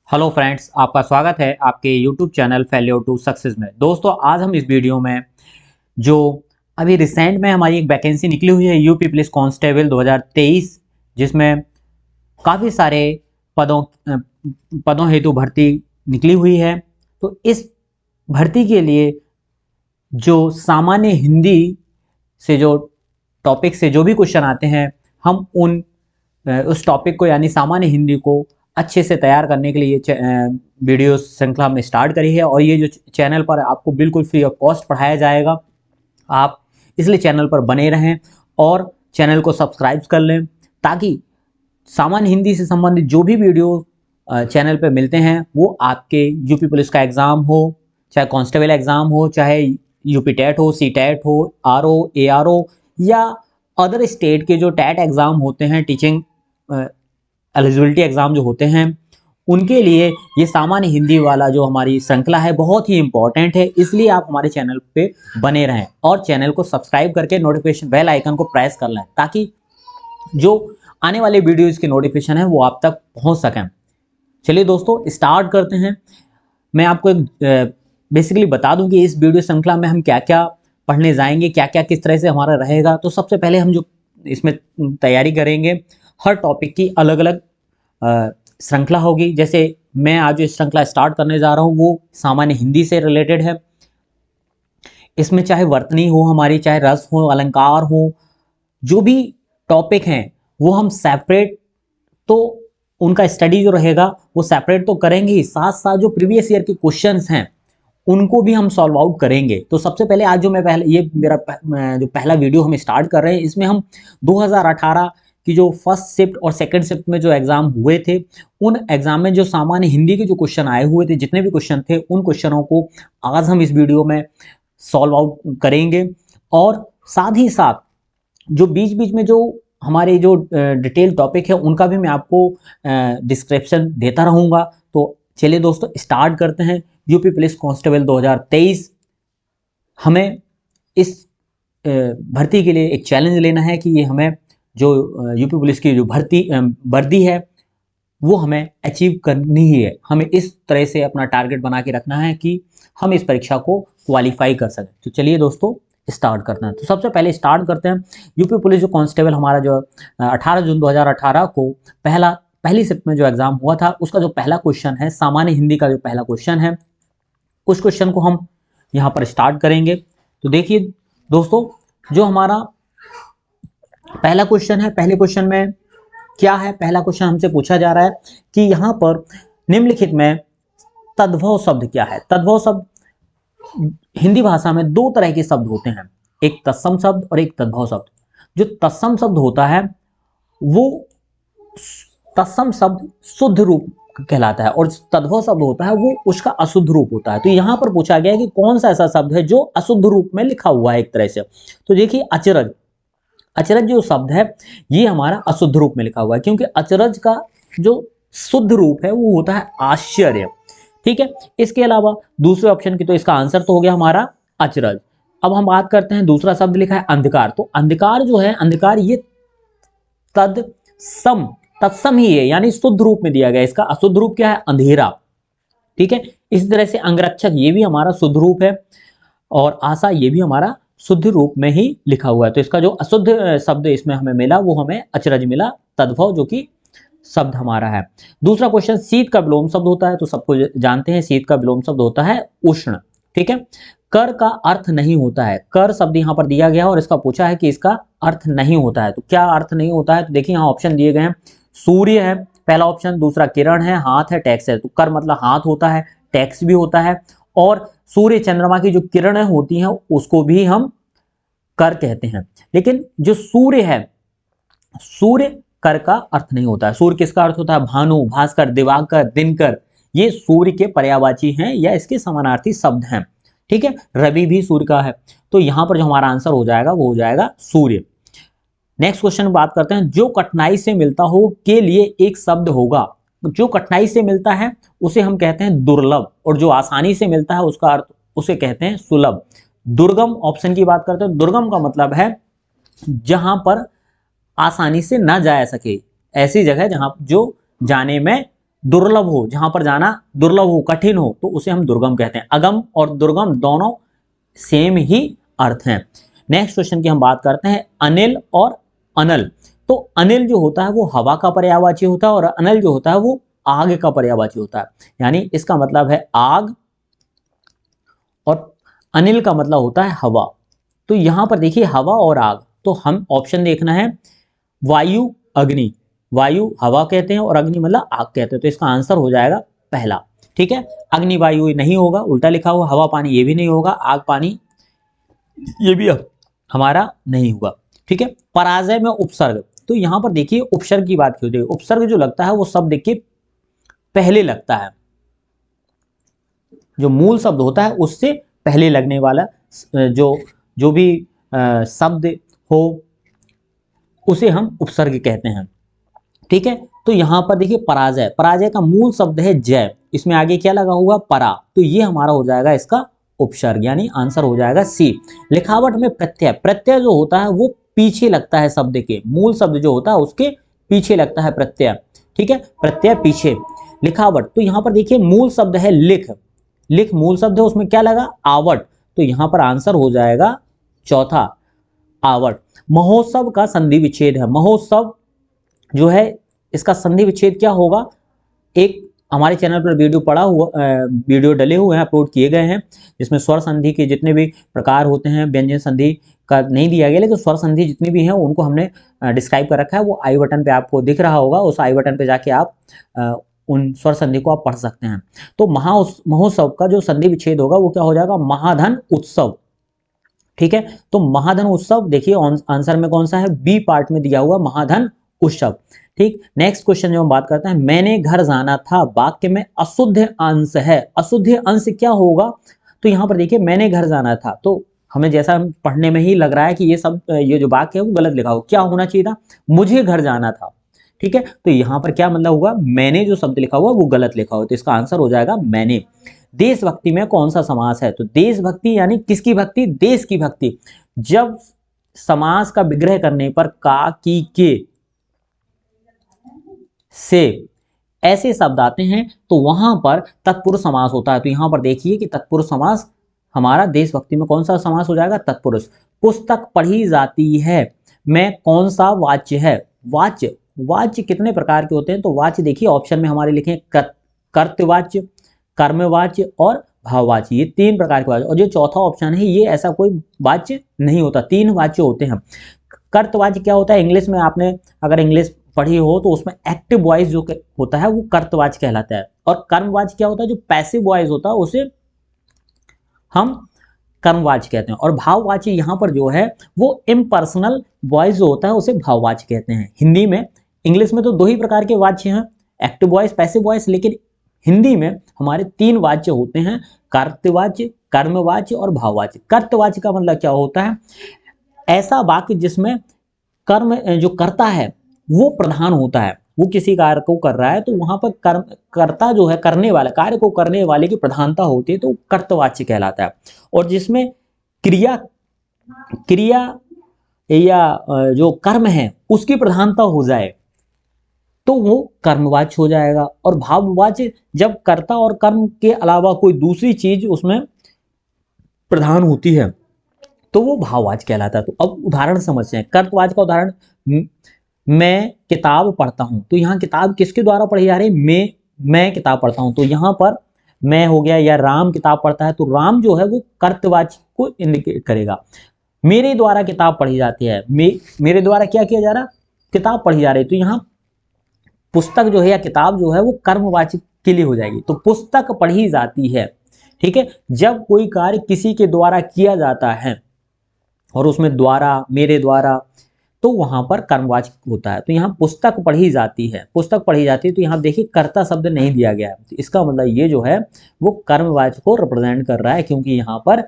Hello friends, आपका स्वागत है आपके YouTube channel failure to success में। दोस्तों, आज हम इस वीडियो में जो अभी रिसेंट में हमारी एक वैकेंसी निकली हुई है यूपी पुलिस कांस्टेबल 2023, जिसमें काफ़ी सारे पदों पदों हेतु भर्ती निकली हुई है। तो इस भर्ती के लिए जो सामान्य हिंदी से जो टॉपिक से जो भी क्वेश्चन आते हैं, हम उस टॉपिक को यानी सामान्य हिंदी को अच्छे से तैयार करने के लिए वीडियो श्रृंखला हमने स्टार्ट करी है। और ये जो चैनल पर आपको बिल्कुल फ्री ऑफ कॉस्ट पढ़ाया जाएगा, आप इसलिए चैनल पर बने रहें और चैनल को सब्सक्राइब कर लें, ताकि सामान्य हिंदी से संबंधित जो भी वीडियो चैनल पर मिलते हैं वो आपके यूपी पुलिस का एग्ज़ाम हो, चाहे कांस्टेबल एग्ज़ाम हो, चाहे यूपी टेट हो, सी टेट हो, R O, A R O, या अदर स्टेट के जो टेट एग्ज़ाम होते हैं, टीचिंग एलिजिबिलिटी एग्ज़ाम जो होते हैं, उनके लिए ये सामान्य हिंदी वाला जो हमारी श्रृंखला है बहुत ही इंपॉर्टेंट है। इसलिए आप हमारे चैनल पे बने रहें और चैनल को सब्सक्राइब करके नोटिफिकेशन बेल आइकन को प्रेस कर लें, ताकि जो आने वाले वीडियोज़ के नोटिफिकेशन है वो आप तक पहुंच सकें। चलिए दोस्तों, स्टार्ट करते हैं। मैं आपको एक बेसिकली बता दूं कि इस वीडियो श्रृंखला में हम क्या क्या पढ़ने जाएंगे, क्या क्या किस तरह से हमारा रहेगा। तो सबसे पहले हम जो इसमें तैयारी करेंगे, हर टॉपिक की अलग अलग श्रृंखला होगी। जैसे मैं आज जो श्रृंखला स्टार्ट करने जा रहा हूँ वो सामान्य हिंदी से रिलेटेड है। इसमें चाहे वर्तनी हो हमारी, चाहे रस हो, अलंकार हो, जो भी टॉपिक हैं वो हम सेपरेट, तो उनका स्टडी जो रहेगा वो सेपरेट तो करेंगे ही, साथ साथ जो प्रीवियस ईयर के क्वेश्चंस हैं उनको भी हम सॉल्व आउट करेंगे। तो सबसे पहले आज जो मैं पहले ये मेरा जो पहला वीडियो हम स्टार्ट कर रहे हैं, इसमें हम 2018 की जो फर्स्ट शिफ्ट और सेकंड शिफ्ट में जो एग्जाम हुए थे, उन एग्जाम में जो सामान्य हिंदी के जो क्वेश्चन आए हुए थे, जितने भी क्वेश्चन थे, उन क्वेश्चनों को आज हम इस वीडियो में सॉल्व आउट करेंगे। और साथ ही साथ जो बीच बीच में जो हमारे जो डिटेल टॉपिक है उनका भी मैं आपको डिस्क्रिप्शन देता रहूँगा। तो चलिए दोस्तों, स्टार्ट करते हैं। यूपी पुलिस कांस्टेबल 2023, हमें इस भर्ती के लिए एक चैलेंज लेना है कि ये हमें जो यूपी पुलिस की जो वर्दी है वो हमें अचीव करनी ही है। हमें इस तरह से अपना टारगेट बना के रखना है कि हम इस परीक्षा को क्वालिफाई कर सकें। तो चलिए दोस्तों, स्टार्ट करते हैं। तो सबसे पहले स्टार्ट करते हैं। यूपी पुलिस जो कांस्टेबल हमारा जो 18 जून 2018 को पहली शिफ्ट में जो एग्जाम हुआ था, उसका जो पहला क्वेश्चन है, सामान्य हिंदी का जो पहला क्वेश्चन है, उस क्वेश्चन को हम यहाँ पर स्टार्ट करेंगे। तो देखिए दोस्तों, जो हमारा पहला क्वेश्चन है, पहले क्वेश्चन में क्या है, पहला क्वेश्चन हमसे पूछा जा रहा है कि यहाँ पर निम्नलिखित में तद्भव शब्द क्या है। तद्भव शब्द हिंदी भाषा में दो तरह के शब्द होते हैं, एक तत्सम शब्द और एक तद्भव शब्द। जो तत्सम शब्द होता है वो तत्सम शब्द शुद्ध रूप कहलाता है, और तद्भव शब्द होता है वो उसका अशुद्ध रूप होता है। तो यहाँ पर पूछा गया है कि कौन सा ऐसा शब्द है जो अशुद्ध रूप में लिखा हुआ है एक तरह से। तो देखिए, अचरज, अचरज जो शब्द है ये हमारा अशुद्ध रूप में लिखा हुआ है, क्योंकि अचरज का जो शुद्ध रूप है वो होता है आश्चर्य। ठीक है, इसके अलावा दूसरे ऑप्शन की, तो इसका आंसर तो हो गया हमारा अचरज। अब हम बात करते हैं, दूसरा शब्द लिखा है अंधकार। तो अंधकार जो है, अंधकार ये तत्सम ही है, यानी शुद्ध रूप में दिया गया। इसका अशुद्ध रूप क्या है? अंधेरा। ठीक है, इसी तरह से अंगरक्षक ये भी हमारा शुद्ध रूप है, और आशा ये भी हमारा शुद्ध रूप में ही लिखा हुआ है। तो इसका जो अशुद्ध शब्द इसमें हमें मिला वो हमें अचरज मिला, तद्भव जो कि शब्द हमारा है। दूसरा क्वेश्चन, शीत का विलोम शब्द होता है, तो सबको जानते हैं शीत का विलोम शब्द होता है उष्ण। ठीक है, कर का अर्थ नहीं होता है। कर शब्द यहाँ पर दिया गया है और इसका पूछा है कि इसका अर्थ नहीं होता है। तो क्या अर्थ नहीं होता है? तो देखिए यहाँ ऑप्शन दिए गए हैं, सूर्य है पहला ऑप्शन, दूसरा किरण है, हाथ है, टैक्स है। तो कर मतलब हाथ होता है, टैक्स भी होता है, और सूर्य चंद्रमा की जो किरणें होती हैं उसको भी हम कर कहते हैं। लेकिन जो सूर्य है, सूर्य कर का अर्थ नहीं होता है। सूर्य किसका अर्थ होता है? भानु, भास्कर, दिवाकर, दिनकर, ये सूर्य के पर्यायवाची हैं या इसके समानार्थी शब्द हैं। ठीक है, रवि भी सूर्य का है। तो यहां पर जो हमारा आंसर हो जाएगा वो हो जाएगा सूर्य। नेक्स्ट क्वेश्चन बात करते हैं, जो कठिनाई से मिलता हो के लिए एक शब्द होगा। जो कठिनाई से मिलता है उसे हम कहते हैं दुर्लभ, और जो आसानी से मिलता है उसका अर्थ उसे कहते हैं सुलभ। दुर्गम ऑप्शन की बात करते हैं, दुर्गम का मतलब है जहां पर आसानी से ना जाया सके, ऐसी जगह जहां जो जाने में दुर्लभ हो, जहां पर जाना दुर्लभ हो, कठिन हो, तो उसे हम दुर्गम कहते हैं। अगम और दुर्गम दोनों सेम ही अर्थ हैं। नेक्स्ट क्वेश्चन की हम बात करते हैं, अनिल और अनल। तो अनिल जो होता है वो हवा का पर्यायवाची होता है और अनल जो होता है वो आग का पर्यायवाची होता है। यानी इसका मतलब है आग और अनिल का मतलब होता है हवा। तो यहां पर देखिए हवा और आग, तो हम ऑप्शन देखना है वायु अग्नि। वायु हवा कहते हैं और अग्नि मतलब आग कहते हैं, तो इसका आंसर हो जाएगा पहला। ठीक है, अग्नि वायु नहीं होगा, उल्टा लिखा हुआ, हवा पानी ये भी नहीं होगा, आग पानी ये भी हमारा नहीं होगा। ठीक है, पराजय में उपसर्ग। तो यहां पर देखिए उपसर्ग की बात की होती है। उपसर्ग जो लगता है वो शब्द देखिए पहले लगता है, जो मूल शब्द होता है उससे पहले लगने वाला जो जो भी शब्द हो उसे हम उपसर्ग कहते हैं। ठीक है, तो यहां पर देखिए पराजय, पराजय का मूल शब्द है जय, इसमें आगे क्या लगा हुआ परा, तो ये हमारा हो जाएगा इसका उपसर्ग, यानी आंसर हो जाएगा सी। लिखावट में प्रत्यय, प्रत्यय जो होता है वो पीछे लगता है शब्द के, मूल शब्द जो होता है उसके पीछे लगता है प्रत्यय। ठीक है, प्रत्यय पीछे। लिखावट, तो यहां पर देखिए मूल शब्द है लिख, लिख मूल शब्द है, उसमें क्या लगा आवट, तो यहां पर आंसर हो जाएगा चौथा आवट। महोत्सव का संधि विच्छेद है, महोत्सव जो है इसका संधि विच्छेद क्या होगा, एक हमारे चैनल पर वीडियो पड़ा हुआ वीडियो डले हुए हैं, अपलोड किए गए हैं, जिसमें स्वर संधि के जितने भी प्रकार होते हैं, व्यंजन संधि का नहीं दिया गया, लेकिन स्वर संधि जितनी भी हैं उनको हमने डिस्क्राइब कर रखा है, वो आई बटन पे आपको दिख रहा होगा, उस आई बटन पे जाके आप उन स्वर संधि को आप पढ़ सकते हैं। तो महोत्सव का जो संधि विच्छेद होगा वो क्या हो जाएगा, महाधन उत्सव। ठीक है, तो महाधन उत्सव देखिए आंसर में कौन सा है, बी पार्ट में दिया हुआ महाधन उत्सव। ठीक, नेक्स्ट क्वेश्चन जो हम बात करते हैं, मैंने घर जाना था, वाक्य में अशुद्ध अंश है, अशुद्ध अंश क्या होगा, तो यहां पर देखिए मैंने घर जाना था, तो हमें जैसा पढ़ने में ही लग रहा है कि ये सब ये जो वाक्य है वो गलत लिखा हो, क्या होना चाहिए था, मुझे घर जाना था। ठीक है, तो यहां पर क्या मतलब हुआ, मैंने जो शब्द लिखा हुआ वो गलत लिखा हुआ, तो इसका आंसर हो जाएगा मैंने। देशभक्ति में कौन सा समास है, तो देशभक्ति यानी किसकी भक्ति, देश की भक्ति। जब समास का विग्रह करने पर का, की, के से ऐसे शब्द आते हैं तो वहां पर तत्पुरुष समास होता है। तो यहां पर देखिए कि तत्पुरुष समास हमारा देशभक्ति में कौन सा समास हो जाएगा, तत्पुरुष। पुस्तक पढ़ी जाती है में कौन सा वाच्य है, वाच्य, वाच्य कितने प्रकार के होते हैं, तो वाच्य देखिए ऑप्शन में हमारे लिखे कर्तवाच्य, कर्मवाच्य और भाववाच्य, ये तीन प्रकार के वाच्य, और जो चौथा ऑप्शन है ये ऐसा कोई वाच्य नहीं होता, तीन वाच्य होते हैं। कर्तवाच्य क्या होता है, इंग्लिश में आपने अगर इंग्लिश पढ़ी हो तो उसमें एक्टिव वॉइस जो होता है वो कर्तवाच्य कहलाता है, और कर्मवाच्य क्या होता है, जो पैसिव वॉइस होता है उसे हम कर्मवाच्य कहते हैं, और भाववाच्य यहाँ पर जो है वो इम्पर्सनल वॉइस जो होता है उसे भाववाच्य कहते हैं। हिंदी में, इंग्लिश में तो दो ही प्रकार के वाच्य हैं, एक्टिव वॉइस, पैसिव वॉइस, लेकिन हिंदी में हमारे तीन वाच्य होते हैं, कर्तवाच्य, कर्मवाच्य और भाववाच्य। कर्तवाच्य का मतलब क्या होता है, ऐसा वाक्य जिसमें कर्म जो करता है वो प्रधान होता है, वो किसी कार्य को कर रहा है तो वहां पर कर्म कर्ता जो है, करने वाला, कार्य को करने वाले की प्रधानता होती है, तो कर्तवाच्य कहलाता है। और जिसमें क्रिया क्रिया या जो कर्म है उसकी प्रधानता हो जाए तो वो कर्मवाच्य हो जाएगा। और भाववाच्य जब कर्ता और कर्म के अलावा कोई दूसरी चीज उसमें प्रधान होती है तो वो भाववाच्य कहलाता है। तो अब उदाहरण समझते हैं, कर्तवाच्य का उदाहरण, मैं किताब पढ़ता हूं, तो यहाँ किताब किसके द्वारा पढ़ी जा रही है, मैं किताब पढ़ता हूं, तो यहाँ पर मैं हो गया, या राम किताब पढ़ता है, तो राम जो है वो कर्तवाच्य को इंडिकेट करेगा। मेरे द्वारा किताब पढ़ी जाती है, मेरे द्वारा क्या किया जा रहा, किताब पढ़ी जा रही है, तो यहाँ पुस्तक जो है या किताब जो है वो कर्मवाच्य के लिए हो जाएगी, तो पुस्तक पढ़ी जाती है। ठीक है, जब कोई कार्य किसी के द्वारा किया जाता है और उसमें द्वारा, मेरे द्वारा, तो वहां पर कर्मवाचक होता है। तो यहाँ पुस्तक पढ़ी जाती है, पुस्तक पढ़ी जाती है, तो यहाँ देखिए कर्ता शब्द नहीं दिया गया है, तो इसका मतलब ये जो है वो कर्मवाचक को रिप्रेजेंट कर रहा है, क्योंकि यहाँ पर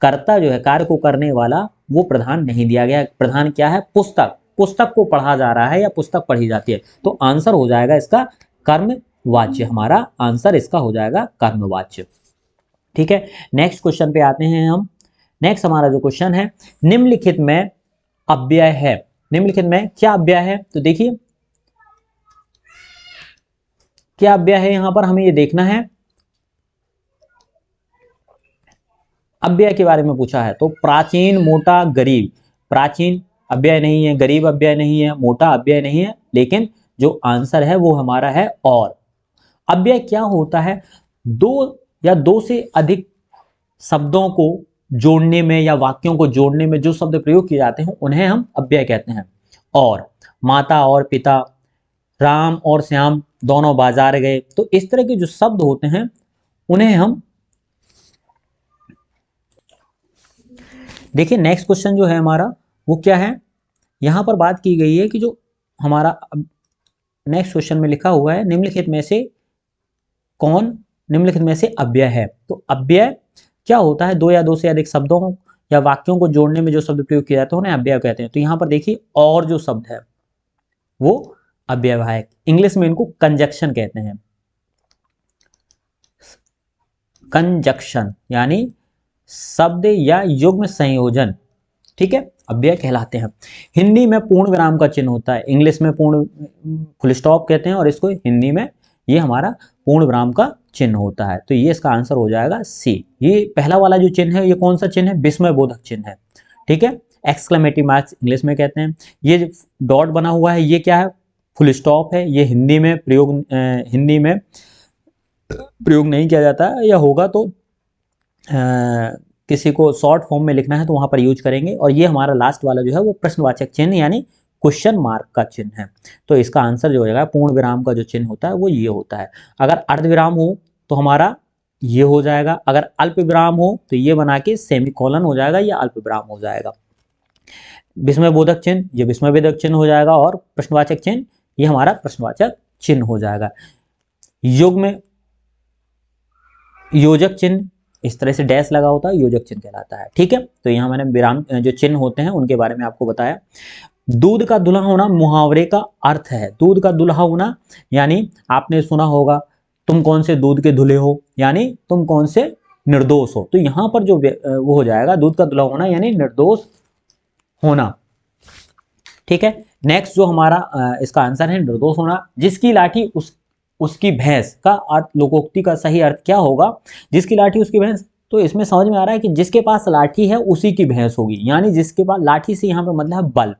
कर्ता जो है, कार्य को करने वाला, वो प्रधान नहीं दिया गया। प्रधान क्या है, पुस्तक, पुस्तक को पढ़ा जा रहा है या पुस्तक पढ़ी जाती है, तो आंसर हो जाएगा इसका कर्मवाच्य, हमारा आंसर इसका हो जाएगा कर्मवाच्य। ठीक है, नेक्स्ट क्वेश्चन पे आते हैं हम। नेक्स्ट हमारा जो क्वेश्चन है, निम्नलिखित में अव्यय है, निम्नलिखित में क्या अव्यय है, तो देखिए क्या अव्यय है यहाँ पर हमें ये देखना है। अव्यय के बारे में पूछा है तो प्राचीन, मोटा, गरीब। प्राचीन अव्यय नहीं है, गरीब अव्यय नहीं है, मोटा अव्यय नहीं है, लेकिन जो आंसर है वो हमारा है और। अव्यय क्या होता है, दो या दो से अधिक शब्दों को जोड़ने में या वाक्यों को जोड़ने में जो शब्द प्रयोग किए जाते हैं उन्हें हम अव्यय कहते हैं। और माता और पिता, राम और श्याम दोनों बाजार गए, तो इस तरह के जो शब्द होते हैं उन्हें हम। देखिए नेक्स्ट क्वेश्चन जो है हमारा वो क्या है, यहां पर बात की गई है कि जो हमारा नेक्स्ट क्वेश्चन में लिखा हुआ है निम्नलिखित में से कौन निम्नलिखित में से अव्यय है। तो अव्यय क्या होता है, दो या दो से अधिक शब्दों या वाक्यों को जोड़ने में जो शब्द प्रयोग किया जाता है उन्हें अव्यय कहते हैं। तो यहाँ पर देखिए और जो शब्द है वो अव्यय है, इंग्लिश में इनको कंजक्शन कहते हैं। कंजक्शन यानी शब्द या युग्म संयोजन, ठीक है, अव्यय कहलाते हैं। हिंदी में पूर्ण विराम का चिन्ह होता है, इंग्लिश में पूर्ण फुल स्टॉप कहते हैं और इसको हिंदी में ये हमारा पूर्ण विराम का चिन्ह होता है। तो ये इसका आंसर हो जाएगा सी। ये पहला वाला जो चिन्ह है ये कौन सा चिन्ह है, विस्मय बोधक चिन्ह है, ठीक है। एक्सक्लेमेटिव मार्क्स इंग्लिश में कहते हैं। ये डॉट बना हुआ है ये क्या है, फुल स्टॉप है। ये हिंदी में प्रयोग नहीं किया जाता है, या होगा तो किसी को शॉर्ट फॉर्म में लिखना है तो वहां पर यूज करेंगे। और ये हमारा लास्ट वाला जो है वो प्रश्नवाचक चिन्ह यानी क्वेश्चन मार्क का चिन्ह है। तो इसका आंसर जो हो जाएगा पूर्ण विराम का जो चिन्ह होता है वो ये होता है। अगर अर्ध विराम हो तो हमारा ये हो जाएगा, अगर अल्प विराम हो तो ये बना के सेमीकोलन हो जाएगा या अल्प विराम हो जाएगा। विस्मय बोधक चिन्ह ये विस्मय बोधक चिन्ह हो जाएगा और प्रश्नवाचक चिन्ह ये हमारा प्रश्नवाचक चिन्ह हो जाएगा। युग्म योजक चिन्ह इस तरह से डैश लगा होता है, योजक चिन्ह कहलाता है, ठीक है। तो यहाँ मैंने विराम जो चिन्ह होते हैं उनके बारे में आपको बताया। दूध का दुल्हा होना मुहावरे का अर्थ है। दूध का दुल्हा होना यानी आपने सुना होगा तुम कौन से दूध के धुले हो, यानी तुम कौन से निर्दोष हो। तो यहाँ पर जो वो हो जाएगा दूध का दुल्हा होना यानी निर्दोष होना, ठीक है। नेक्स्ट जो हमारा इसका आंसर है निर्दोष होना। जिसकी लाठी उसकी भैंस का अर्थ, लोकोक्ति का सही अर्थ क्या होगा, जिसकी लाठी उसकी भैंस। तो इसमें समझ में आ रहा है कि जिसके पास लाठी है उसी की भैंस होगी, यानी जिसके पास लाठी से यहाँ पे मतलब है बल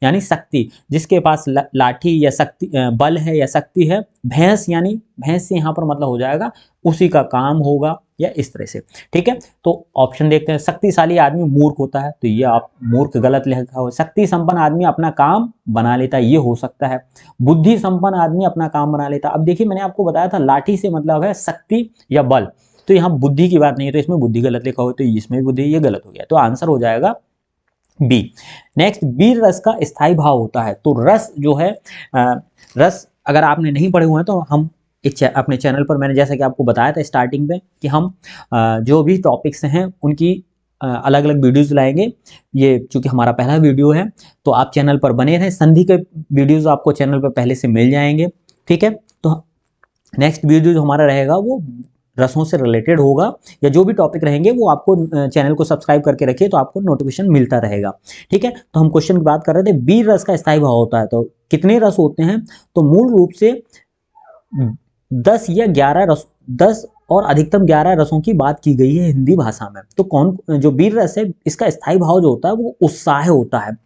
यानी शक्ति। जिसके पास लाठी या शक्ति बल है या शक्ति है, भैंस यानी भैंस से यहाँ पर मतलब हो जाएगा उसी का काम होगा या इस तरह से, ठीक है। तो ऑप्शन देखते हैं। शक्तिशाली आदमी मूर्ख होता है, तो ये आप मूर्ख गलत लिखा हो। शक्ति संपन्न आदमी अपना काम बना लेता है, ये हो सकता है। बुद्धि संपन्न आदमी अपना काम बना लेता है। अब देखिए मैंने आपको बताया था लाठी से मतलब है शक्ति या बल, तो यहाँ बुद्धि की बात नहीं है, तो इसमें बुद्धि गलत लिखा हो, तो इसमें बुद्धि ये गलत हो गया, तो आंसर हो जाएगा बी। नेक्स्ट, वीर रस का स्थायी भाव होता है। तो रस जो है रस अगर आपने नहीं पढ़े हुए हैं तो हम अपने चैनल पर मैंने जैसा कि आपको बताया था स्टार्टिंग में कि हम जो भी टॉपिक्स हैं उनकी अलग अलग वीडियोस लाएंगे। ये चूंकि हमारा पहला वीडियो है तो आप चैनल पर बने रहें, संधि के वीडियोस आपको चैनल पर पहले से मिल जाएंगे, ठीक है। तो नेक्स्ट वीडियो जो हमारा रहेगा वो रसों से रिलेटेड होगा, या जो भी टॉपिक रहेंगे वो आपको चैनल को सब्सक्राइब करके रखिए तो आपको नोटिफिकेशन मिलता रहेगा, ठीक है। तो हम क्वेश्चन की बात कर रहे थे, वीर रस का स्थायी भाव होता है। तो कितने रस होते हैं, तो मूल रूप से 10 या 11 रस, 10 और अधिकतम 11 रसों की बात की गई है हिंदी भाषा में। तो कौन जो वीर रस है इसका स्थायी भाव जो होता है वो उत्साह होता है,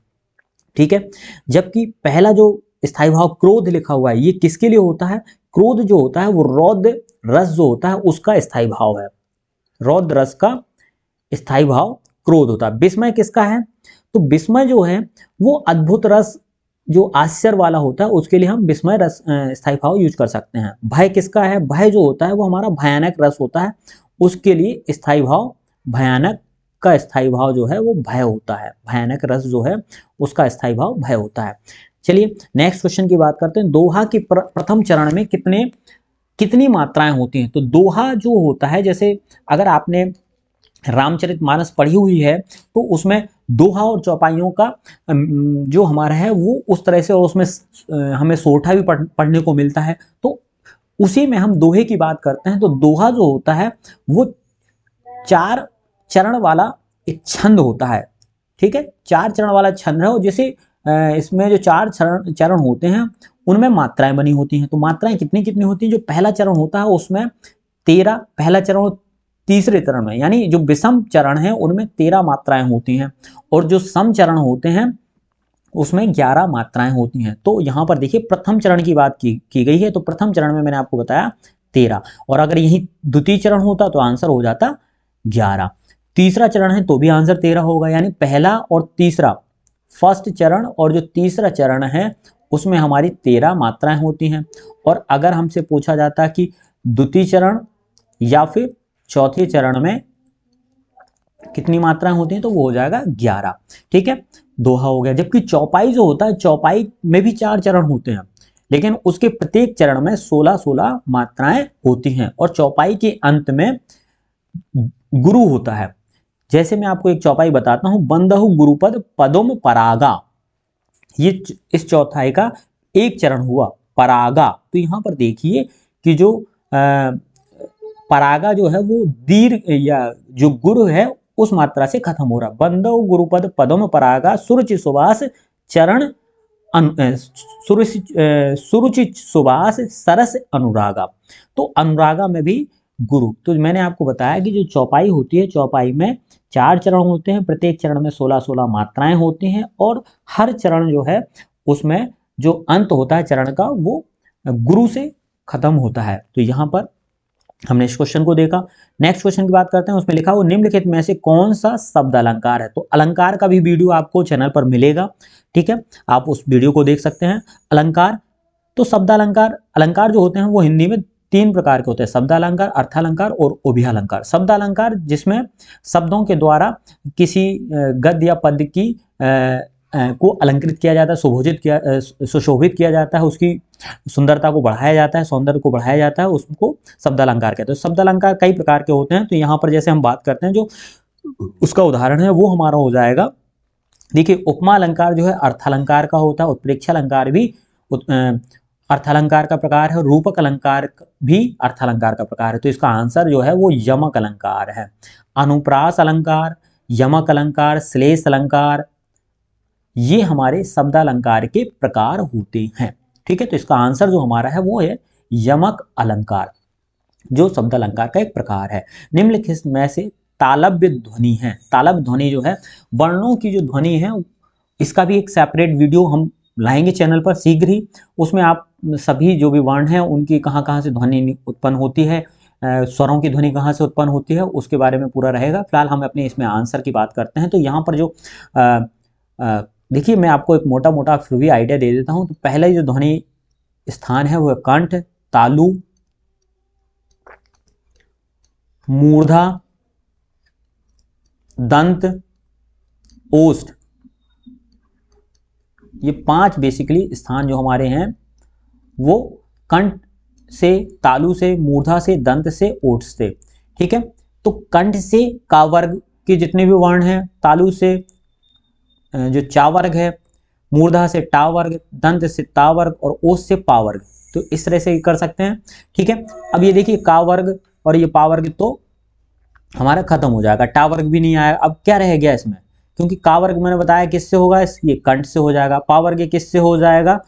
ठीक है। जबकि पहला जो स्थायी भाव क्रोध लिखा हुआ है ये किसके लिए होता है, क्रोध जो होता है वो रौद्र रस जो होता है उसका स्थायी भाव है, रौद्र रस का स्थायी भाव क्रोध होता है। विस्मय किसका है, तो विस्मय जो है वो अद्भुत रस जो आश्चर्य वाला होता है उसके लिए हम विस्मय रस स्थायी भाव यूज कर सकते हैं। भय किसका है, भय जो होता है वो हमारा भयानक रस होता है, उसके लिए स्थायी भाव भयानक का स्थायी भाव जो है वो भय होता है, भयानक रस जो है उसका स्थायी भाव भय होता है। चलिए नेक्स्ट क्वेश्चन की बात करते हैं। दोहा की प्रथम चरण में कितनी मात्राएं होती हैं। तो दोहा जो होता है, जैसे अगर आपने रामचरितमानस पढ़ी हुई है तो उसमें दोहा और चौपाइयों का जो हमारा है वो उस तरह से, और उसमें हमें सोठा भी पढ़ने को मिलता है, तो उसी में हम दोहे की बात करते हैं। तो दोहा जो होता है वो 4 चरण वाला एक छंद होता है, ठीक है, 4 चरण वाला छंद है। और जैसे इसमें जो 4 चरण होते हैं उनमें मात्राएं बनी होती हैं। तो मात्राएं कितनी कितनी होती हैं? जो पहला चरण होता है उसमें 13, पहला चरण तीसरे चरण में, यानी जो विषम चरण है उनमें 13 मात्राएं होती हैं, और जो सम चरण होते हैं उसमें 11 मात्राएं होती हैं। तो यहाँ पर देखिए प्रथम चरण की बात की गई है, तो प्रथम चरण में मैंने आपको बताया 13, और अगर यही द्वितीय चरण होता तो आंसर हो जाता 11। तीसरा चरण है तो भी आंसर 13 होगा, यानी पहला और तीसरा, फर्स्ट चरण और जो तीसरा चरण है उसमें हमारी 13 मात्राएं होती हैं। और अगर हमसे पूछा जाता कि द्वितीय चरण या फिर चौथे चरण में कितनी मात्राएं होती हैं, तो वो हो जाएगा 11। ठीक है, दोहा हो गया। जबकि चौपाई जो होता है, चौपाई में भी 4 चरण होते हैं, लेकिन उसके प्रत्येक चरण में 16-16 मात्राएं होती हैं, और चौपाई के अंत में गुरु होता है। जैसे मैं आपको एक चौपाई बताता हूं, बंदहु गुरुपद पदम परागा, ये इस चौथाई का एक चरण हुआ, परागा। तो यहां पर देखिए कि जो परागा जो है वो दीर्घ, या जो गुरु है उस मात्रा से खत्म हो रहा। बंदव गुरुपद पदम परागा सुरुचि सुबास चरण सुरुचि सुबास सरस अनुरागा। तो अनुरागा में भी गुरु। तो मैंने आपको बताया कि जो चौपाई होती है, चौपाई में 4 चरण होते हैं, प्रत्येक चरण में 16-16 मात्राएं होती हैं, और हर चरण जो है उसमें जो अंत होता है चरण का वो गुरु से खत्म होता है। तो यहाँ पर हमने इस क्वेश्चन को देखा। नेक्स्ट क्वेश्चन की बात करते हैं, उसमें लिखा हुआ निम्नलिखित में से कौन सा शब्द अलंकार है। तो अलंकार का भी वीडियो आपको चैनल पर मिलेगा, ठीक है, आप उस वीडियो को देख सकते हैं। अलंकार, तो शब्द अलंकार, अलंकार जो होते हैं वो हिंदी में 3 प्रकार के होते हैं, शब्द अलंकार, अर्थालंकार और उभयालंकार। शब्द अलंकार जिसमें शब्दों के द्वारा किसी गद्य या पद की को अलंकृत किया जाता है, सुशोभित किया जाता है, उसकी सुंदरता को बढ़ाया जाता है, सौंदर्य को बढ़ाया जाता है, उसको शब्द अलंकार कहते हैं। शब्द अलंकार कई प्रकार के होते हैं। तो यहाँ पर जैसे हम बात करते हैं, जो उसका उदाहरण है वो हमारा हो जाएगा, देखिए उपमा अलंकार जो है अर्थालंकार का होता है, उत्प्रेक्षा अलंकार भी अर्थालंकार का प्रकार है, रूपक अलंकार भी अर्थालंकार का प्रकार है। तो इसका आंसर जो है वो यमक अलंकार है। अनुप्रास अलंकार, यमक अलंकार, श्लेष अलंकार, ये हमारे शब्द अलंकार के प्रकार होते हैं। ठीक है, तो इसका आंसर जो हमारा है वो है यमक अलंकार, जो शब्द अलंकार का एक प्रकार है। निम्नलिखित में से तालव्य ध्वनि है। तालव्य ध्वनि जो है वर्णों की जो ध्वनि है, इसका भी एक सेपरेट वीडियो हम लाएंगे चैनल पर शीघ्र ही। उसमें आप सभी जो भी वर्ण हैं उनकी कहाँ कहाँ से ध्वनि उत्पन्न होती है, स्वरों की ध्वनि कहाँ से उत्पन्न होती है, उसके बारे में पूरा रहेगा। फिलहाल हम अपने इसमें आंसर की बात करते हैं। तो यहाँ पर जो देखिए मैं आपको एक मोटा मोटा फिर भी आइडिया दे देता हूँ। तो पहला जो ध्वनि स्थान है वो है कंठ, तालु, मूर्धा, दंत, ओष्ठ। ये 5 बेसिकली स्थान जो हमारे हैं वो कंठ से, तालु से, मूर्धा से, दंत से, ओष्ठ से। ठीक है, तो कंठ से का वर्ग के जितने भी वर्ण हैं, तालु से जो चा वर्ग है, मूर्धा से टा वर्ग, दंत से ता वर्ग और ओष्ठ से पा वर्ग। तो इस तरह से कर सकते हैं। ठीक है, अब ये देखिए का वर्ग और ये पा वर्ग तो हमारा खत्म हो जाएगा, टा वर्ग भी नहीं आया। अब क्या रह गया इसमें, क्योंकि का वर्ग मैंने बताया किससे होगा, ये कंठ से हो जाएगा, पा वर्ग किससे हो जाएगा,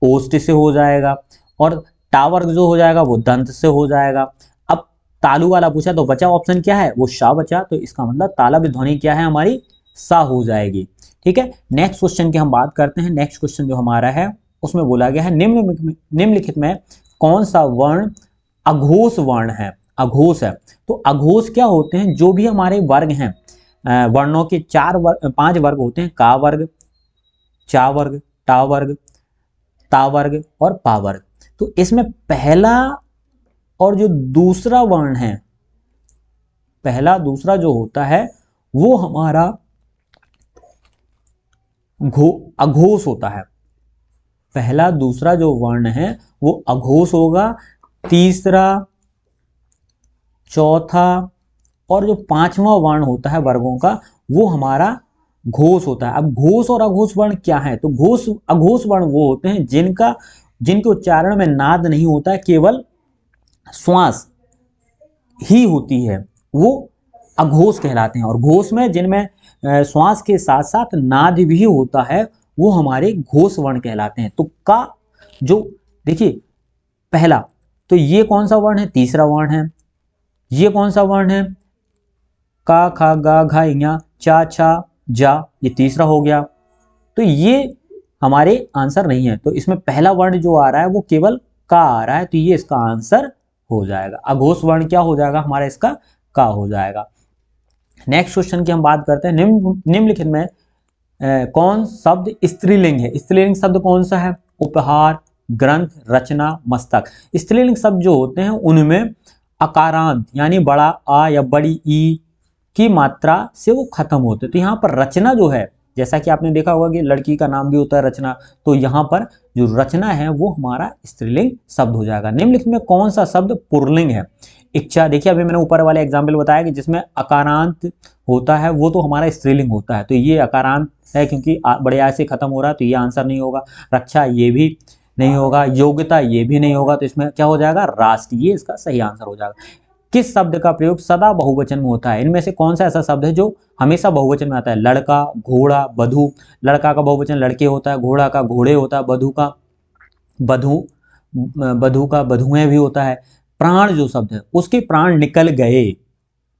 ओष्ठ से हो जाएगा, और टा वर्ग जो हो जाएगा वो दंत से हो जाएगा। अब तालु वाला पूछा तो बचा ऑप्शन क्या है, वो शा बचा। तो इसका मतलब तालव्य ध्वनि क्या है हमारी, सा हो जाएगी। ठीक है, नेक्स्ट क्वेश्चन की हम बात करते हैं। नेक्स्ट क्वेश्चन जो हमारा है उसमें बोला गया है निम्नलिखित में कौन सा वर्ण अघोष वर्ण है। अघोष है, तो अघोष क्या होते हैं, जो भी हमारे वर्ग हैं, वर्णों के 5 वर्ग होते हैं, का वर्ग, चा वर्ग, टा वर्ग, ता वर्ग और पा वर्ग। तो इसमें पहला और जो दूसरा वर्ण है, पहला दूसरा जो होता है वो हमारा अघोष होता है। पहला दूसरा जो वर्ण है वो अघोष होगा। तीसरा, चौथा और जो 5वां वर्ण होता है वर्गों का वो हमारा घोष होता है। अब घोष और अघोष वर्ण क्या है, तो अघोष वर्ण वो होते हैं जिनके उच्चारण में नाद नहीं होता है, केवल श्वास ही होती है, वो अघोष कहलाते हैं। और घोष में जिनमें श्वास के साथ साथ नाद भी होता है वो हमारे घोष वर्ण कहलाते हैं। तो का जो देखिए पहला, तो ये कौन सा वर्ण है, तीसरा वर्ण है। ये कौन सा वर्ण है, का खा गा घा या चा छा जा, ये तीसरा हो गया। तो ये हमारे आंसर नहीं है, तो इसमें पहला वर्ण जो आ रहा है वो केवल का आ रहा है, तो ये इसका आंसर हो जाएगा। अघोष वर्ण क्या हो जाएगा हमारा, इसका का हो जाएगा। नेक्स्ट क्वेश्चन की हम बात करते हैं। निम्नलिखित में कौन शब्द स्त्रीलिंग है। स्त्रीलिंग शब्द कौन सा है, उपहार, ग्रंथ, रचना, मस्तक। स्त्रीलिंग शब्द जो होते हैं उनमें अकारांत यानी बड़ा आ या बड़ी ई की मात्रा से वो खत्म होते हैं। तो यहाँ पर रचना जो है, जैसा कि आपने देखा होगा कि लड़की का नाम भी होता है रचना, तो यहाँ पर जो रचना है वो हमारा स्त्रीलिंग शब्द हो जाएगा। निम्नलिखित में कौन सा शब्द पुल्लिंग है। इच्छा, देखिए अभी मैंने ऊपर वाले एग्जाम्पल बताया कि जिसमें अकारांत होता है वो तो हमारा स्त्रीलिंग होता है, तो ये अकारांत है क्योंकि बड़े आ से खत्म हो रहा है, तो ये आंसर नहीं होगा। रक्षा ये भी नहीं होगा, योग्यता ये भी नहीं होगा, तो इसमें क्या हो जाएगा, राष्ट्र, ये इसका सही आंसर हो जाएगा। किस शब्द का प्रयोग सदा बहुवचन में होता है। इनमें से कौन सा ऐसा शब्द है जो हमेशा बहुवचन में आता है। लड़का, घोड़ा, बधू। लड़का का बहुवचन लड़के होता है, घोड़ा का घोड़े होता है, बधू का बधुएं भी होता है। प्राण जो शब्द है उसके प्राण निकल गए,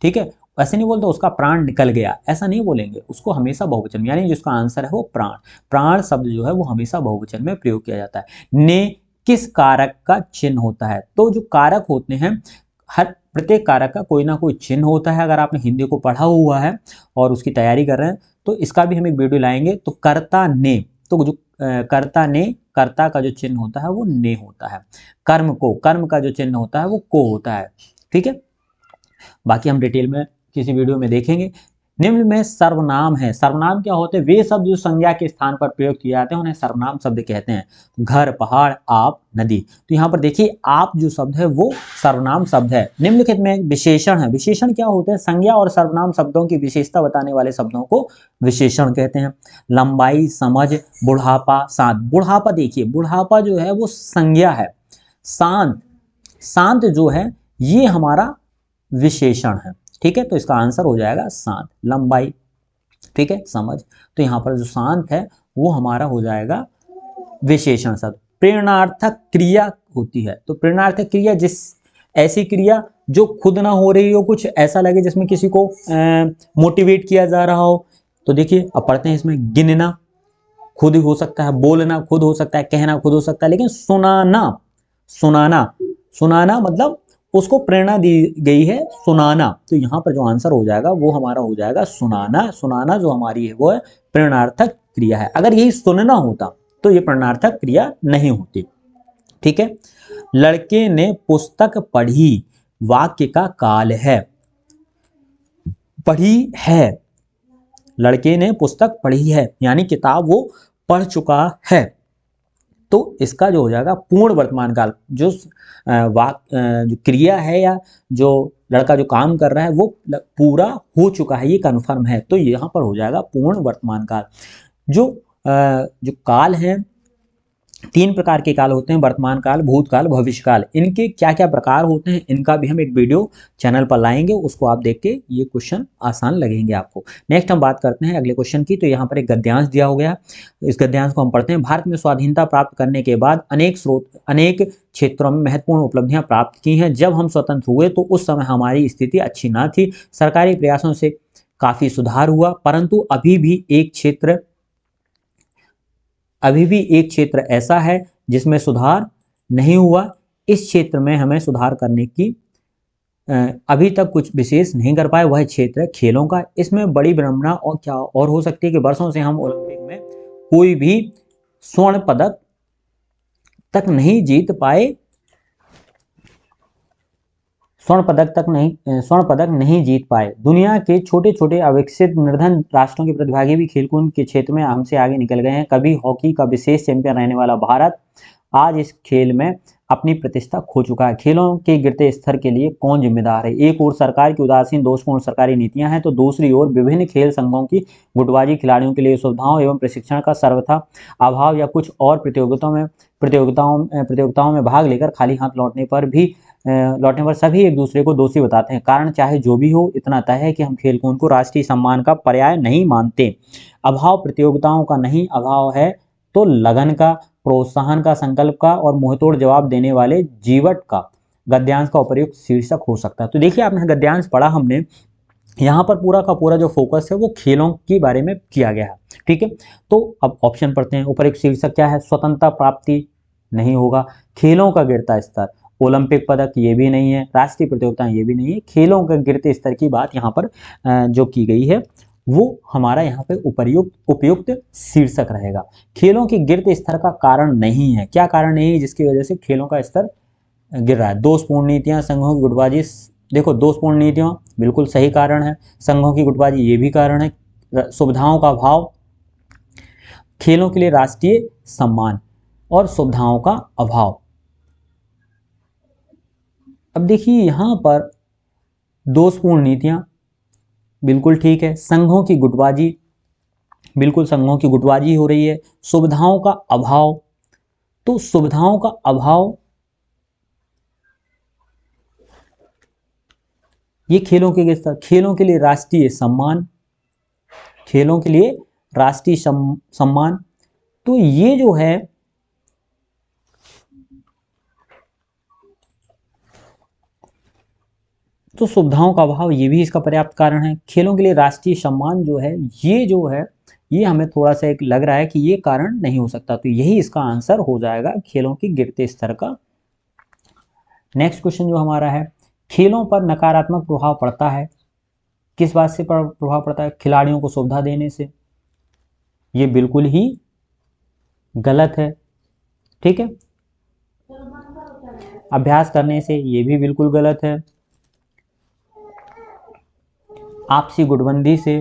ठीक है, ऐसे नहीं बोलते उसका प्राण निकल गया, ऐसा नहीं बोलेंगे, उसको हमेशा बहुवचन, यानी जिसका आंसर है वो प्राण। प्राण शब्द जो है वो हमेशा बहुवचन में प्रयोग किया जाता है। ने किस कारक का चिन्ह होता है। तो जो कारक होते हैं, हर प्रत्येक कारक का कोई ना कोई चिन्ह होता है। अगर आपने हिंदी को पढ़ा हुआ है और उसकी तैयारी कर रहे हैं तो इसका भी हम एक वीडियो लाएंगे। तो कर्ता ने, तो जो कर्ता ने, कर्ता का जो चिन्ह होता है वो ने होता है। कर्म को, कर्म का जो चिन्ह होता है वो को होता है, ठीक है। बाकी हम डिटेल में किसी वीडियो में देखेंगे। निम्न में सर्वनाम है। सर्वनाम क्या होते हैं, वे शब्द जो संज्ञा के स्थान पर प्रयोग किए जाते हैं उन्हें सर्वनाम शब्द कहते हैं। घर, पहाड़, आप, नदी। तो यहाँ पर देखिए आप जो शब्द है वो सर्वनाम शब्द है। निम्नलिखित में विशेषण है। विशेषण क्या होते हैं, संज्ञा और सर्वनाम शब्दों की विशेषता बताने वाले शब्दों को विशेषण कहते हैं। लंबाई, समझ, बुढ़ापा, शांत। बुढ़ापा, देखिए बुढ़ापा जो है वो संज्ञा है। शांत, शांत जो है ये हमारा विशेषण है, ठीक है। तो इसका आंसर हो जाएगा शांत। लंबाई, ठीक है, समझ, तो यहाँ पर जो शांत है वो हमारा हो जाएगा विशेषण शब्द। प्रेरणार्थक क्रिया होती है। तो प्रेरणार्थक क्रिया जिस, ऐसी क्रिया जो खुद ना हो रही हो, कुछ ऐसा लगे जिसमें किसी को मोटिवेट किया जा रहा हो। तो देखिए अब पढ़ते हैं इसमें। गिनना खुद हो सकता है, बोलना खुद हो सकता है, कहना खुद हो सकता है, लेकिन सुनाना, सुनाना, सुनाना मतलब उसको प्रेरणा दी गई है सुनाना। तो यहाँ पर जो आंसर हो जाएगा वो हमारा हो जाएगा सुनाना। सुनाना जो हमारी है वो है प्रेरणार्थक क्रिया है। अगर यही सुनना होता तो ये प्रेरणार्थक क्रिया नहीं होती, ठीक है। लड़के ने पुस्तक पढ़ी, वाक्य का काल है। पढ़ी है, लड़के ने पुस्तक पढ़ी है यानी किताब वो पढ़ चुका है। तो इसका जो हो जाएगा पूर्ण वर्तमान काल, जो जो क्रिया है या जो लड़का जो काम कर रहा है वो पूरा हो चुका है, ये कन्फर्म है, तो यहाँ पर हो जाएगा पूर्ण वर्तमान काल। जो काल है, तीन प्रकार के काल होते हैं, वर्तमान काल, भूतकाल, भविष्य काल। इनके क्या क्या प्रकार होते हैं इनका भी हम एक वीडियो चैनल पर लाएंगे, उसको आप देख के ये क्वेश्चन आसान लगेंगे आपको। नेक्स्ट हम बात करते हैं अगले क्वेश्चन की। तो यहाँ पर एक गद्यांश दिया हो गया, इस गद्यांश को हम पढ़ते हैं। भारत में स्वाधीनता प्राप्त करने के बाद अनेक क्षेत्रों में महत्वपूर्ण उपलब्धियां प्राप्त की हैं। जब हम स्वतंत्र हुए तो उस समय हमारी स्थिति अच्छी ना थी, सरकारी प्रयासों से काफी सुधार हुआ, परंतु अभी भी एक क्षेत्र ऐसा है जिसमें सुधार नहीं हुआ। इस क्षेत्र में हमें सुधार करने की अभी तक कुछ विशेष नहीं कर पाए, वह क्षेत्र है खेलों का। इसमें बड़ी विडंबना और क्या और हो सकती है कि वर्षों से हम ओलंपिक में कोई भी स्वर्ण पदक तक नहीं जीत पाए, स्वर्ण पदक नहीं जीत पाए। दुनिया के छोटे छोटे अविकसित निर्धन राष्ट्रों के प्रतिभागी भी खेलकूद के क्षेत्र में हमसे आगे निकल गए हैं। कभी हॉकी का विशेष चैंपियन रहने वाला भारत आज इस खेल में अपनी प्रतिष्ठा खो चुका है। खेलों के गिरते स्तर के लिए कौन जिम्मेदार है। एक ओर सरकार की उदासीन दोषपूर्ण सरकारी नीतियां हैं, तो दूसरी ओर विभिन्न खेल संघों की गुटबाजी, खिलाड़ियों के लिए सुविधाओं एवं प्रशिक्षण का सर्वथा अभाव या कुछ और प्रतियोगिताओं में भाग लेकर खाली हाथ लौटने पर सभी एक दूसरे को दोषी बताते हैं। कारण चाहे जो भी हो, इतना तय है कि हम खेलकूद को राष्ट्रीय सम्मान का पर्याय नहीं मानते। अभाव प्रतियोगिताओं का नहीं, अभाव है तो लगन का, प्रोत्साहन का, संकल्प का और मुंहतोड़ जवाब देने वाले जीवट का गद्यांश का उपयुक्त शीर्षक हो सकता है। तो देखिए आपने गद्यांश पढ़ा हमने, यहाँ पर पूरा का पूरा जो फोकस है वो खेलों के बारे में किया गया है। ठीक है, तो अब ऑप्शन पढ़ते हैं। उपयुक्त शीर्षक क्या है? स्वतंत्रता प्राप्ति नहीं होगा, खेलों का गिरता स्तर, ओलंपिक पदक ये भी नहीं है, राष्ट्रीय प्रतियोगिताएं ये भी नहीं है, खेलों के गिरते स्तर की बात यहाँ पर जो की गई है वो हमारा यहाँ पे उपयुक्त शीर्षक रहेगा। खेलों के गिरते स्तर का कारण नहीं है, क्या कारण नहीं है जिसकी वजह से खेलों का स्तर गिर रहा है? दोषपूर्ण नीतियां, संघों की गुटबाजी। देखो दोषपूर्ण नीतियां बिल्कुल सही कारण है, संघों की गुटबाजी ये भी कारण है, सुविधाओं का अभाव, खेलों के लिए राष्ट्रीय सम्मान और सुविधाओं का अभाव। अब देखिए यहां पर दोषपूर्ण नीतियां बिल्कुल ठीक है, संघों की गुटबाजी बिल्कुल संघों की गुटबाजी हो रही है, सुविधाओं का अभाव, तो सुविधाओं का अभाव ये खेलों के स्तर, खेलों के लिए राष्ट्रीय सम्मान, खेलों के लिए राष्ट्रीय सम्मान, तो ये जो है तो सुविधाओं का अभाव ये भी इसका पर्याप्त कारण है। खेलों के लिए राष्ट्रीय सम्मान जो है ये हमें थोड़ा सा एक लग रहा है कि ये कारण नहीं हो सकता, तो यही इसका आंसर हो जाएगा खेलों के गिरते स्तर का। नेक्स्ट क्वेश्चन जो हमारा है, खेलों पर नकारात्मक प्रभाव पड़ता है, किस बात से प्रभाव पड़ता है? खिलाड़ियों को सुविधा देने से, ये बिल्कुल ही गलत है। ठीक है, अभ्यास करने से, ये भी बिल्कुल गलत है। आपसी गुटबंदी से,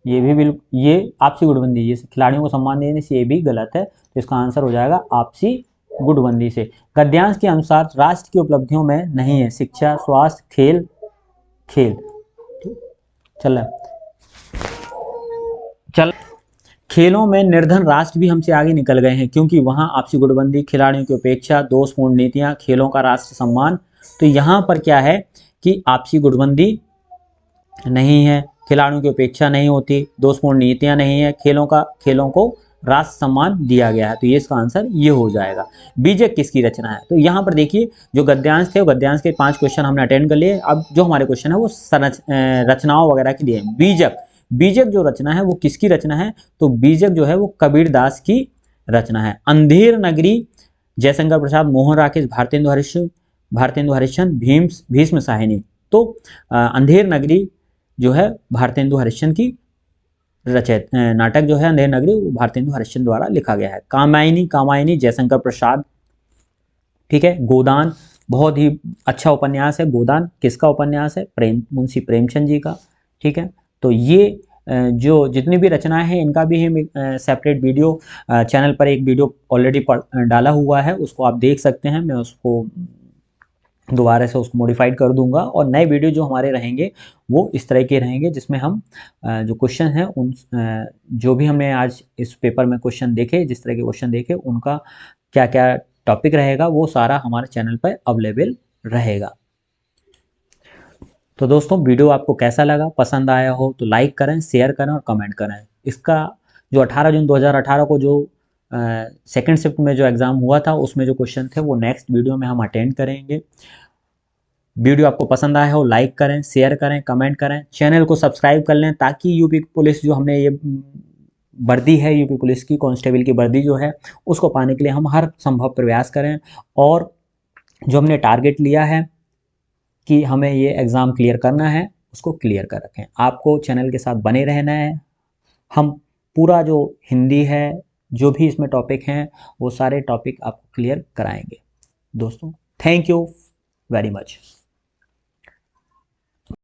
ये भी ये आपसी गुटबंदी, ये खिलाड़ियों को सम्मान देने से, ये भी गलत है, तो इसका आंसर हो जाएगा आपसी गुटबंदी से। गद्यांश के अनुसार राष्ट्र की उपलब्धियों में नहीं है शिक्षा, स्वास्थ्य, खेल, चल खेलों में निर्धन राष्ट्र भी हमसे आगे निकल गए हैं, क्योंकि वहां आपसी गुटबंदी, खिलाड़ियों की उपेक्षा, दोषपूर्ण नीतियां, खेलों का राष्ट्र सम्मान, तो यहां पर क्या है कि आपसी गुटबंदी नहीं है, खिलाड़ियों की उपेक्षा नहीं होती, दोषपूर्ण नीतियां नहीं है, खेलों को राष्ट्र सम्मान दिया गया है, तो ये इसका आंसर ये हो जाएगा। बीजक किसकी रचना है? तो यहाँ पर देखिए जो गद्यांश थे, गद्यांश के 5 क्वेश्चन हमने अटेंड कर लिए। अब जो हमारे क्वेश्चन है वो रचनाओं वगैरह के लिए। बीजक जो रचना है वो किसकी रचना है? तो बीजक जो है वो कबीरदास की रचना है। अंधेर नगरी जयशंकर प्रसाद, मोहन राकेश, भारतेंदु हरिश्चंद्र, भीष्म साहिनी। तो अंधेर नगरी जो है भारतेंदु हरिश्चंद्र की रचित नाटक जो है अंधेर नगरी, भारतेंदु हरिश्चंद्र द्वारा लिखा गया है। कामायनी जयशंकर प्रसाद। ठीक है, गोदान बहुत ही अच्छा उपन्यास है। गोदान किसका उपन्यास है? मुंशी प्रेमचंद जी का। ठीक है, तो ये जो जितनी भी रचनाएं हैं इनका भी हम सेपरेट वीडियो चैनल पर एक वीडियो ऑलरेडी डाला हुआ है, उसको आप देख सकते हैं। मैं उसको दोबारा से उसको मॉडिफाइड कर दूंगा, और नए वीडियो जो हमारे रहेंगे वो इस तरह के रहेंगे, जिसमें हम जो क्वेश्चन हैं उन जो भी हमने आज इस पेपर में क्वेश्चन देखे, जिस तरह के क्वेश्चन देखे, उनका क्या क्या टॉपिक रहेगा वो सारा हमारे चैनल पर अवेलेबल रहेगा। तो दोस्तों वीडियो आपको कैसा लगा? पसंद आया हो तो लाइक करें, शेयर करें और कमेंट करें। इसका जो 18 जून 2018 को जो सेकेंड शिफ्ट में जो एग्ज़ाम हुआ था उसमें जो क्वेश्चन थे वो नेक्स्ट वीडियो में हम अटेंड करेंगे। वीडियो आपको पसंद आया हो लाइक करें, शेयर करें, कमेंट करें, चैनल को सब्सक्राइब कर लें, ताकि यूपी पुलिस जो हमने ये वर्दी है, यूपी पुलिस की कांस्टेबल की वर्दी जो है उसको पाने के लिए हम हर संभव प्रयास करें, और जो हमने टारगेट लिया है कि हमें ये एग्ज़ाम क्लियर करना है उसको क्लियर कर रखें। आपको चैनल के साथ बने रहना है। हम पूरा जो हिंदी है, जो भी इसमें टॉपिक हैं वो सारे टॉपिक आपको क्लियर कराएंगे। दोस्तों थैंक यू वेरी मच।